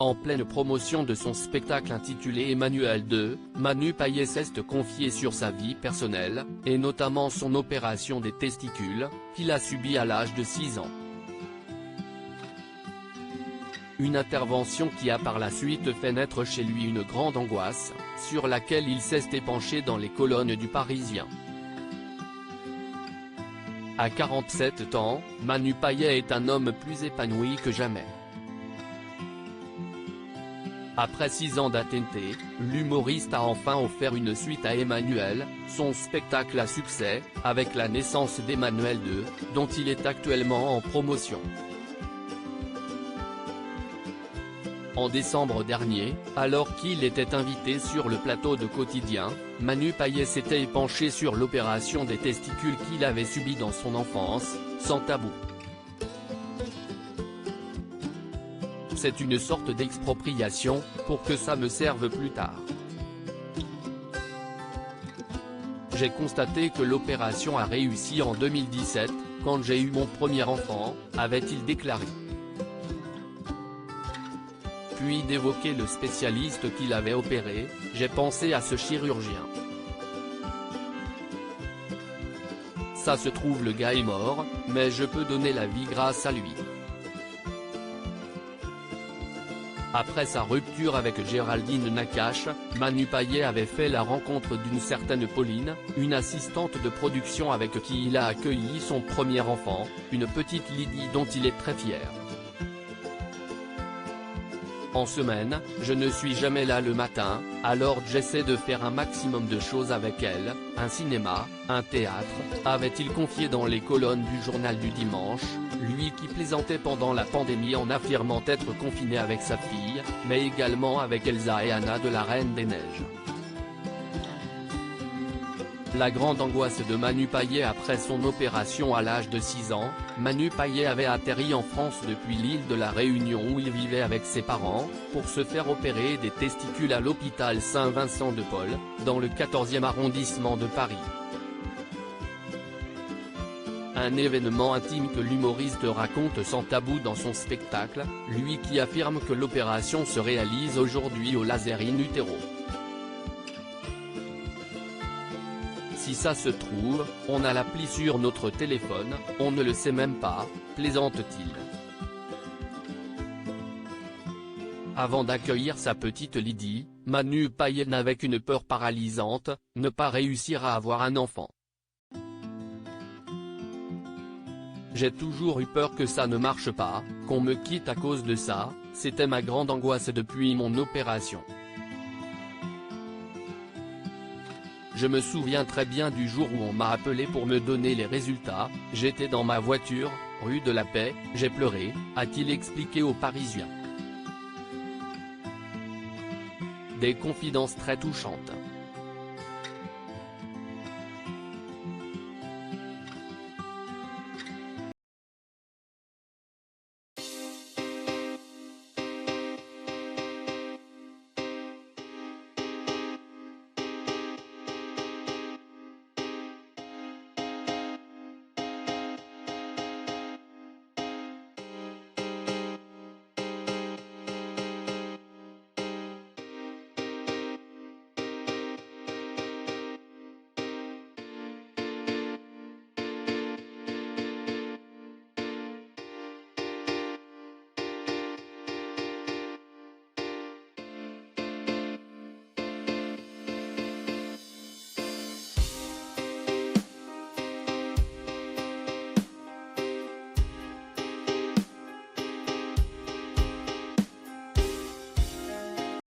En pleine promotion de son spectacle intitulé Emmanuel 2, Manu Payet s'est confié sur sa vie personnelle, et notamment son opération des testicules, qu'il a subie à l'âge de 6 ans. Une intervention qui a par la suite fait naître chez lui une grande angoisse, sur laquelle il s'est épanché dans les colonnes du Parisien. À 47 ans, Manu Payet est un homme plus épanoui que jamais. Après 6 ans d'attente, l'humoriste a enfin offert une suite à Emmanuel, son spectacle à succès, avec la naissance d'Emmanuel 2, dont il est actuellement en promotion. En décembre dernier, alors qu'il était invité sur le plateau de Quotidien, Manu Payet s'était épanché sur l'opération des testicules qu'il avait subie dans son enfance, sans tabou. C'est une sorte d'expropriation, pour que ça me serve plus tard. J'ai constaté que l'opération a réussi en 2017, quand j'ai eu mon premier enfant, avait-il déclaré. Puis d'évoquer le spécialiste qui l'avait opéré, j'ai pensé à ce chirurgien. Ça se trouve le gars est mort, mais je peux donner la vie grâce à lui. Après sa rupture avec Géraldine Nakache, Manu Payet avait fait la rencontre d'une certaine Pauline, une assistante de production avec qui il a accueilli son premier enfant, une petite Lydie dont il est très fier. En semaine, je ne suis jamais là le matin, alors j'essaie de faire un maximum de choses avec elle, un cinéma, un théâtre, avait-il confié dans les colonnes du journal du dimanche, lui qui plaisantait pendant la pandémie en affirmant être confiné avec sa fille, mais également avec Elsa et Anna de la Reine des Neiges. La grande angoisse de Manu Payet après son opération à l'âge de 6 ans, Manu Payet avait atterri en France depuis l'île de la Réunion où il vivait avec ses parents, pour se faire opérer des testicules à l'hôpital Saint-Vincent-de-Paul, dans le 14e arrondissement de Paris. Un événement intime que l'humoriste raconte sans tabou dans son spectacle, lui qui affirme que l'opération se réalise aujourd'hui au laser in utero. Si ça se trouve, on a l'appli sur notre téléphone, on ne le sait même pas, plaisante-t-il. Avant d'accueillir sa petite Lydie, Manu Payet n'avait qu'une peur paralysante, ne pas réussir à avoir un enfant. J'ai toujours eu peur que ça ne marche pas, qu'on me quitte à cause de ça, c'était ma grande angoisse depuis mon opération. Je me souviens très bien du jour où on m'a appelé pour me donner les résultats, j'étais dans ma voiture, rue de la Paix, j'ai pleuré, a-t-il expliqué aux Parisiens. Des confidences très touchantes.